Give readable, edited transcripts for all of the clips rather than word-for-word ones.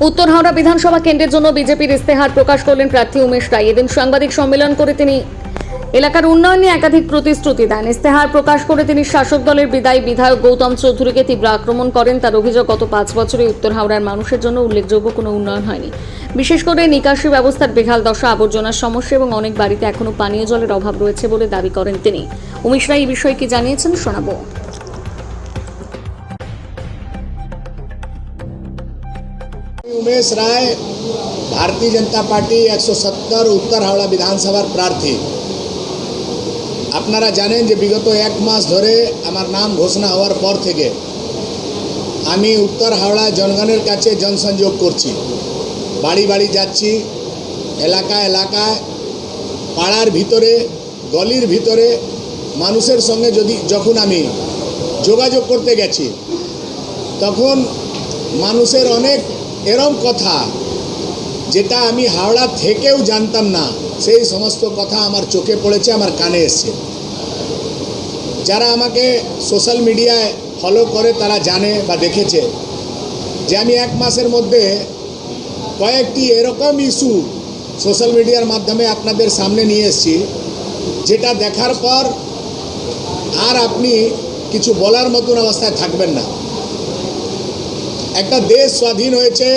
উত্তর হাওড়া বিধানসভা কেন্দ্রের জন্য বিজেপির ইস্তেহার প্রকাশ করলেন প্রার্থী উমেশ রায়। এদিন সাংবাদিক সম্মেলন করে তিনি এলাকার উন্নয়ন নিয়ে একাধিক প্রতিশ্রুতি দেন। ইস্তেহার প্রকাশ করে তিনি শাসক দলের বিদায়ী বিধায়ক গৌতম চৌধুরীকে তীব্র আক্রমণ করেন। তার অভিযোগ, গত 5 বছরে উত্তর হাওড়ার মানুষের জন্য উল্লেখযোগ্য কোনো উন্নয়ন হয়নি। বিশেষ করে নিকাশি ব্যবস্থার বেহাল দশা, আবর্জনার সমস্যা এবং অনেক বাড়িতে এখনো পানীয় জলের অভাব রয়েছে বলে দাবি করেন তিনি। উমেশ রায় এই বিষয়ে কি জানিয়েছেন শোনাবো। उमेश राय भारतीय जनता पार्टी 170 उत्तर हावड़ा विधानसभार प्रार्थी। আপনারা জানেন যে বিগত এক মাস ধরে আমার নাম ঘোষণা হওয়ার পর থেকে আমি উত্তর হাওড়া জনগণের কাছে জনসংযোগ করছি, বাড়ি বাড়ি যাচ্ছি, এলাকা এলাকায়, পাড়ার ভিতরে, গলির ভিতরে মানুষের সঙ্গে যখন আমি যোগাযোগ করতে গেছি তখন মানুষের অনেক এরম কথা যেটা আমি হাওড়া থেকেও জানতাম না, সেই সমস্ত কথা আমার চোখে পড়েছে, আমার কানে এসছে। যারা আমাকে সোশ্যাল মিডিয়ায় ফলো করে তারা জানে বা দেখেছে যে আমি এক মাসের মধ্যে কয়েকটি এরকম ইস্যু সোশ্যাল মিডিয়ার মাধ্যমে আপনাদের সামনে নিয়ে এসেছি, যেটা দেখার পর আর আপনি কিছু বলার মতন অবস্থায় থাকবেন না। একটা দেশ স্বাধীন হয়েছে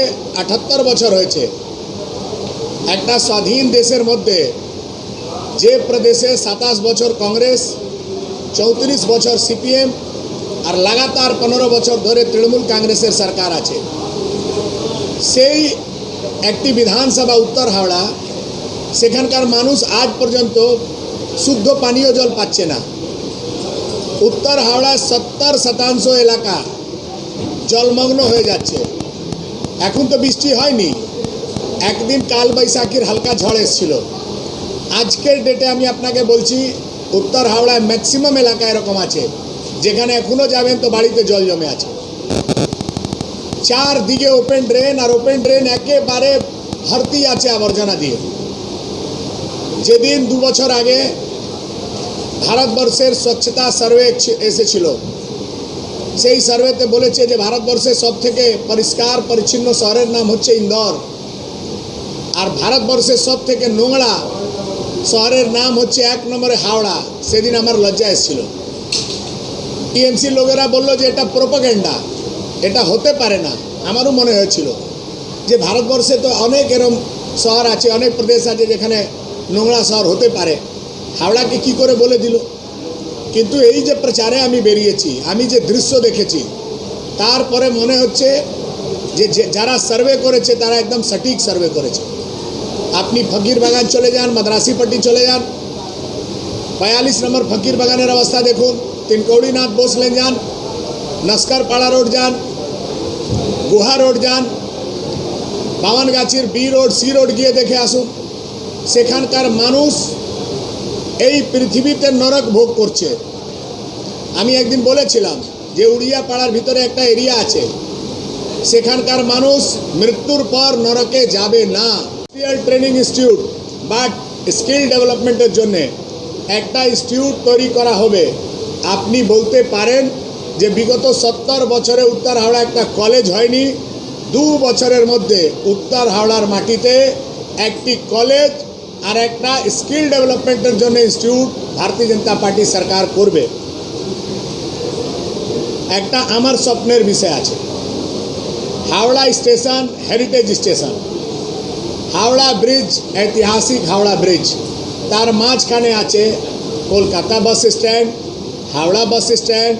78 বছর হয়েছে। একটা স্বাধীন দেশের মধ্যে যে প্রদেশে 27 বছর কংগ্রেস, 34 বছর সিপিএম আর লাগাতার 15 বছর ধরে তৃণমূল কংগ্রেসের সরকার আছে, সেই একটি বিধানসভা উত্তর হাওড়া, সেখানকার মানুষ আজ পর্যন্ত শুদ্ধ পানীয় জল পাচ্ছে না। উত্তর হাওড়া 70% এলাকা জলমগ্ন হয়ে যাচ্ছে। এখন তো বৃষ্টি হয়নি, একদিন কাল বৈশাখীর হালকা ঝড় এসেছিল। আজকের ডেটে আমি আপনাকে বলছি উত্তর হাওড়ায় ম্যাক্সিমাম এলাকা এরকম আছে যেখানে এখনো যাবেন তো বাড়িতে জল জমে আছে। চারদিকে ওপেন ড্রেন, আর ওপেন ড্রেন একেবারে ভর্তি আছে আবর্জনা দিয়ে। যেদিন 2 বছর আগে ভারতবর্ষের স্বচ্ছতা সার্ভে এসেছিল, সেই সার্ভেতে বলেছে যে ভারতবর্ষের সবথেকে পরিষ্কার পরিচ্ছন্ন শহরের নাম হচ্ছে ইন্দোর, আর ভারতবর্ষের সবথেকে নোংরা শহরের নাম হচ্ছে 1 নম্বরে হাওড়া। সেদিন আমার লজ্জা এসেছিল। টিএমসি লোকেরা বললো যে এটা প্রোপাগেন্ডা, এটা হতে পারে না। আমারও মনে হয়েছিল যে ভারতবর্ষে তো অনেক এরম শহর আছে, অনেক প্রদেশ আছে যেখানে নোংরা শহর হতে পারে, হাওড়াকে কি করে বলে দিল। কিন্তু এই যে প্রচারে আমি বেরিয়েছি, আমি যে দৃশ্য দেখেছি, তারপরে মনে হচ্ছে যে যারা সার্ভে করেছে তারা একদম সঠিক সার্ভে করেছে। আপনি ফকির বাগান চলে যান, মাদ্রাসি পট্টি চলে যান, 42 নম্বর ফকির বাগানের অবস্থা দেখুন, তিনকৌড়ীনাথ বোস লেন যান, নস্করপাড়া রোড যান, গুহা রোড যান, বামনগাছির বি রোড, সি রোড গিয়ে দেখে আসুন। সেখানকার মানুষ এই পৃথিবীতে নরক ভোগ করছে। আমি একদিন বলেছিলাম যে উড়িয়া পাড়ার ভিতরে একটা এরিয়া আছে, সেখানকার মানুষ মৃত্যুর পর নরকে যাবে না। ট্রেনিং ইনস্টিটিউট বা স্কিল ডেভেলপমেন্টের জন্য একটা ইনস্টিটিউট তৈরি করা হবে। আপনি বলতে পারেন যে বিগত 70 বছরে উত্তর হাওড়া একটা কলেজ হয়নি, 2 বছরের মধ্যে উত্তর হাওড়ার মাটিতে একটি কলেজ আর একটা স্কিল ডেভেলপমেন্টের জন্য ইনস্টিটিউট ভারতীয় জনতা পার্টি সরকার করবে। একটা আমার স্বপ্নের বিষয় আছে, Howrah station heritage station, Howrah bridge ঐতিহাসিক হাওড়া ব্রিজ, তার মাঝখানে আছে Kolkata bus stand, Howrah bus stand,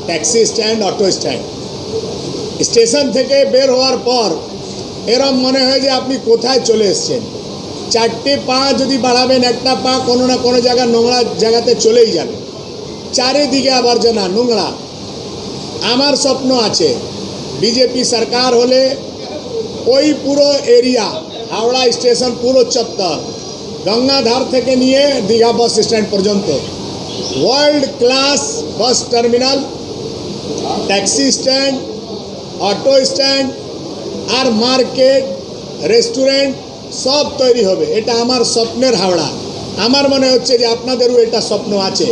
taxi stand, auto stand. Station থেকে বের হওয়ার পর এরম মনে হয় যে আপনি কোথায় চলে এসছেন। 4টে পা যদি বাড়াবেন, একটা পা কোনো না কোনো জায়গায় নোংরা জায়গাতে চলেই যাবে। চারিদিকে আবর্জনা, নোংরা। আমার স্বপ্ন আছে বিজেপি সরকার হলে ওই পুরো এরিয়া, হাওড়া স্টেশন পুরো চত্বর, গঙ্গাধার থেকে নিয়ে দীঘা বাস স্ট্যান্ড পর্যন্ত world class bus terminal, taxi stand, auto stand আর মার্কেট, রেস্টুরেন্ট সব তৈরি হবে। এটা আমার স্বপ্নের হাওড়া। আমার মনে হচ্ছে যে আপনাদেরও এটা স্বপ্ন আছে।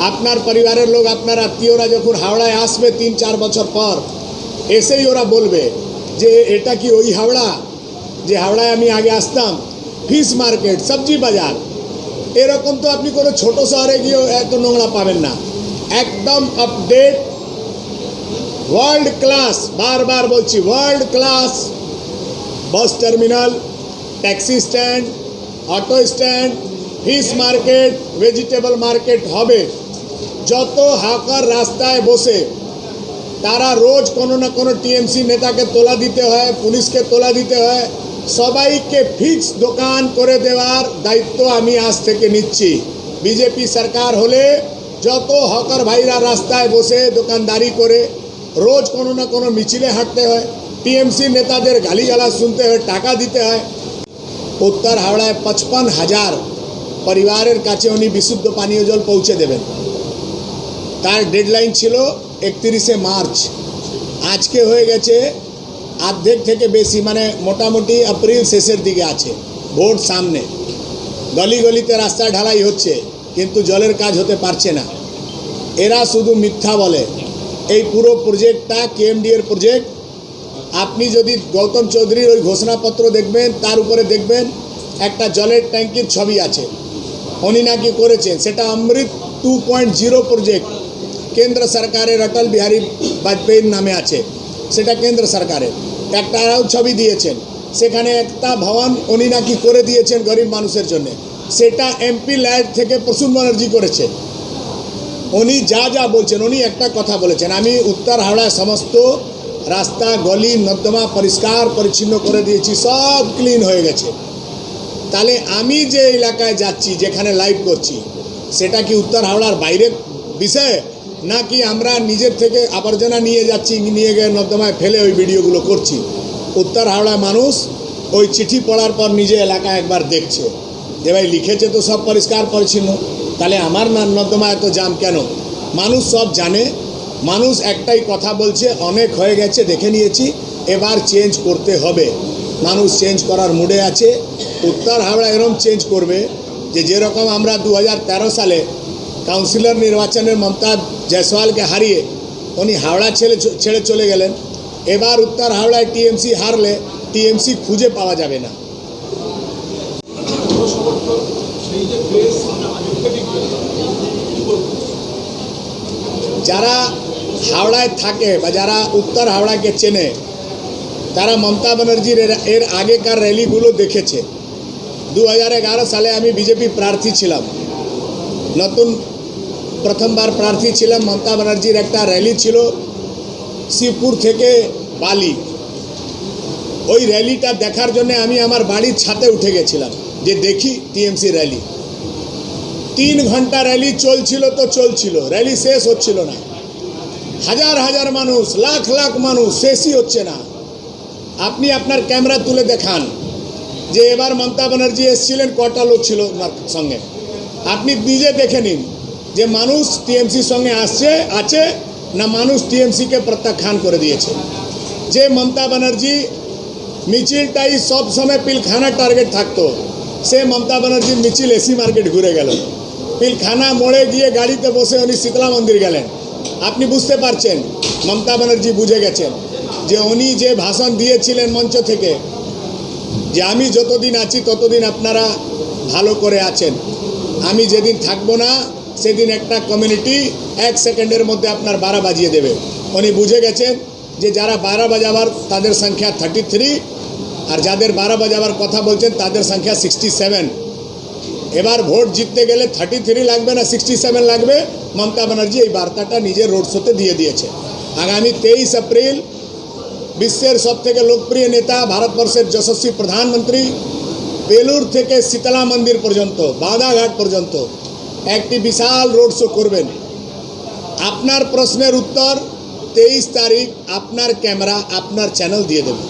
আপনার পরিবারের লোক, আপনার আত্মীয়রা যখন হাওড়ায় আসবে 3-4 বছর পর, এসেই ওরা বলবে যে এটা কি ওই হাওড়া যে হাওড়ায় আমি আগে আসতাম, ফিশ মার্কেট, সবজি বাজার, এরকম তো আপনি কোনো ছোট শহরে গিয়েও এত নোংরা পাবেন না। একদম আপডেট, ওয়ার্ল্ড ক্লাস, বারবার বলছি world class bus terminal, taxi stand, auto stand, fish market, vegetable market হবে। যত হাকার রাস্তায় বসে তারা রোজ কোনো না কোনো টিএমসি নেতাকে তোলা দিতে হয়, পুলিশকে তোলা দিতে হয়, সবাইকে ফিক্স দোকান করে দেওয়ার দায়িত্ব আমি আজ থেকে নিচ্ছি। বিজেপি সরকার হলে যত হকার ভাইরা রাস্তায় বসে দোকানদারি করে রোজ কোনো না কোনো মিছিলে হাঁটতে হয়, টিএমসি নেতাদের গালিগালাজ শুনতে হয়, টাকা দিতে হয়। উত্তর হাওড়ায় 55,000 পরিবারের কাছে উনি বিশুদ্ধ পানীয় জল পৌঁছে দেবেন। তার ডেডলাইন ছিল 31শে মার্চ, আজকে হয়ে গেছে অর্ধেক থেকে বেশি, মানে মোটামুটি এপ্রিল শেষের দিকে আছে, ভোট সামনে। গলি গলিতে রাস্তা ঢালাই হচ্ছে কিন্তু জলের কাজ হতে পারছে না। এরা শুধু মিথ্যা বলে। এই পুরো প্রজেক্টটা কেএমডি এর প্রজেক্ট। আপনি যদি গৌতম চৌধুরীর ওই ঘোষণাপত্র দেখবেন, তার উপরে দেখবেন একটা জলের ট্যাঙ্কির ছবি আছে, উনি নাকি করেছেন। সেটা অমৃত 2.0 প্রজেক্ট, কেন্দ্র সরকারের অটল বিহারী বাজপেয়ীর নামে আছে, সেটা কেন্দ্র সরকারের। একটা আরও ছবি দিয়েছেন, সেখানে একটা ভবন উনি নাকি করে দিয়েছেন গরিব মানুষের জন্য, সেটা এমপি ল্যান্ড থেকে প্রসূন ব্যানার্জি করেছে। উনি যা যা বলছেন, উনি একটা কথা বলেছেন, আমি উত্তর হাওড়ায় সমস্ত রাস্তা গলি নর্দমা পরিষ্কার পরিচ্ছন্ন করে দিয়েছি, সব ক্লিন হয়ে গেছে। তাহলে আমি যে এলাকায় যাচ্ছি, যেখানে লাইভ করছি, সেটা কি উত্তর হাওড়ার বাইরের বিষয়, নাকি আমরা নিজের থেকে আবর্জনা নিয়ে যাচ্ছি, নিয়ে গিয়ে নর্দমায় ফেলে ওই ভিডিওগুলো করছি? উত্তর হাওড়ার মানুষ ওই চিঠি পড়ার পর নিজে এলাকায় একবার দেখছে যে ভাই লিখেছে তো সব পরিষ্কার পরিচ্ছন্ন, তাহলে আমার নর্দমা এত জাম কেন? মানুষ সব জানে। মানুষ একটাই কথা বলছে, অনেক হয়ে গেছে, দেখে নিয়েছি, এবার চেঞ্জ করতে হবে। মানুষ চেঞ্জ করার মুডে আছে। উত্তর হাওড়া এরকম চেঞ্জ করবে যে যেরকম আমরা 2013 সালে কাউন্সিলর নির্বাচনে মমতা জয়সওয়ালকে হারিয়ে উনি হাওড়া ছেড়ে চলে গেলেন, এবার উত্তর হাওড়ায় টিএমসি হারলে টিএমসি খুঁজে পাওয়া যাবে না। যারা হাওড়ায় থাকে বা যারা উত্তর হাওড়াকে চেনে, তারা মমতা ব্যানার্জির এর আগেকার র্যালিগুলো দেখেছে। 2011 সালে আমি বিজেপি প্রার্থী ছিলাম, নতুন প্রথমবার প্রার্থী ছিলাম। মমতা ব্যানার্জির একটা র্যালি ছিল শিবপুর থেকে বালি। ওই র্যালিটা দেখার জন্য আমি আমার বাড়ির ছাদে উঠে গেছিলাম যে দেখি টিএমসি র্যালি। 3 ঘন্টা র্যালি চলছিল তো চলছিল, র্যালি শেষ হচ্ছিল না। হাজার হাজার মানুষ, লাখ লাখ মানুষ, শেষই হচ্ছে না। আপনি আপনার ক্যামেরা তুলে দেখান যে এবার মমতা ব্যানার্জি এসেছিলেন, কটা লোক ছিল ওনার সঙ্গে। আপনি নিজে দেখে নিন যে মানুষ টিএমসির সঙ্গে আছে না মানুষ টিএমসিকে প্রত্যাখ্যান করে দিয়েছে। যে মমতা ব্যানার্জি মিছিলটাই সব সময় পিলখানা টার্গেট থাকতো, সে মমতা ব্যানার্জির মিছিল এসি মার্কেট ঘুরে গেল। পিলখানা মোড়ে গিয়ে গাড়িতে বসে উনি শীতলা মন্দির গেলেন। আপনি বুঝতে পারছেন মমতা ব্যানার্জি বুঝে গেছেন যে উনি যে ভাষণ দিয়েছিলেন মঞ্চ থেকে যে আমি যতদিন আছি ততদিন আপনারা ভালো করে আছেন, আমি যেদিন থাকবো না সেদিন একটা কমিউনিটি 1 সেকেন্ডের মধ্যে আপনার 12 বাজিয়ে দেবে। উনি বুঝে গেছেন যে যারা 12 বাজাবার তাদের সংখ্যা 33, আর যাদের 12 বাজাবার কথা বলছেন তাদের সংখ্যা 67। এবার ভোট জিততে গেলে 33 লাগবে না 67 লাগবে। মমতা ব্যানার্জি এই বার্তাটা নিজের রোড শোতে দিয়ে দিয়েছে। আগামী 23 এপ্রিল বিশ্বের সবথেকে লোকপ্রিয় নেতা, ভারতবর্ষের যশস্বী প্রধানমন্ত্রী বেলুর থেকে শীতলা মন্দির পর্যন্ত, বাঁধাঘাট পর্যন্ত একটি বিশাল রোড শো করবেন। আপনার প্রশ্নের উত্তর 23 তারিখ আপনার ক্যামেরা আপনার চ্যানেল দিয়ে দেবে।